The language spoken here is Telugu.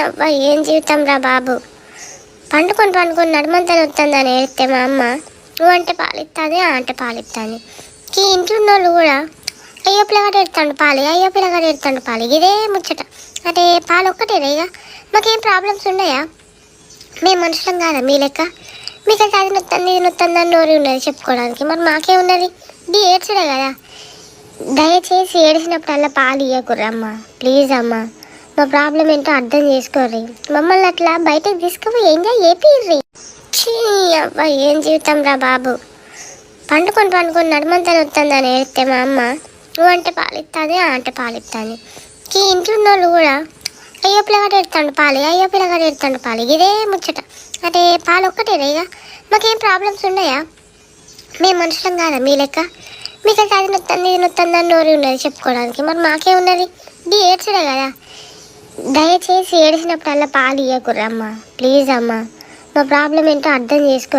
అబ్బా ఏం జీవితం రా బాబు. పండుకొని నడుమంతలు వస్తుందని ఏడితే మా అమ్మ నువ్వంటే పాలిస్తుంది అంటే పాలిస్తుంది. ఇంట్లో ఉన్న వాళ్ళు కూడా అయ్యో పిల్లగాడు ఎడుతాడు పాలి, అయ్యో పిల్లగాడు ఎడుతాడు పాలి, ఇదే ముచ్చట. అంటే పాలు ఒక్కటేనా ఇక? మాకేం ప్రాబ్లమ్స్ ఉన్నాయా? మేము మనుషులం కాదా మీ లెక్క? మీకైతే అది నొత్తుంది ఇది నొత్తుంది అని నోరు ఉన్నది చెప్పుకోవడానికి, మరి మాకే ఉన్నది? ఇది ఏడ్చడే కదా. దయచేసి ఏడిసినప్పుడు అలా పాలు ఇవ్వకుర్రమ్మా, ప్లీజ్ అమ్మా. మా ప్రాబ్లం ఏంటో అర్థం చేసుకోర్రి. మమ్మల్ని అట్లా బయటకు తీసుకుపోయి ఎంజాయ్ చేపిర్రి. అబ్బా ఏం జీవితం రా బాబు. పండుకొని నడుమంతలు వస్తుందని ఏడితే మా అమ్మ నువ్వంటే పాలిస్తుంది అంటే పాలిస్తుంది. ఇంట్లో ఉన్న వాళ్ళు కూడా అయ్యో పిల్లగాడు ఎడుతాడు పాలి, అయ్యో పిల్లగాడు ఎడుతాడు పాలి, ఇదే ముచ్చట. అంటే పాలు ఒక్కటేనా ఇక? మాకేం ప్రాబ్లమ్స్ ఉన్నాయా? మేము మనుషులం కాదా మీ లెక్క? మీకైతే అది నొత్తుంది ఇది నొత్తుంది అని నోరు ఉన్నది చెప్పుకోవడానికి, మరి మాకే ఉన్నది? ఇది ఏడ్చడే కదా. దయచేసి ఏడిసినప్పుడు అలా పాలు ఇవ్వకుర్రమ్మా, ప్లీజ్ అమ్మా. మా ప్రాబ్లం ఏంటో అర్థం చేసుకో.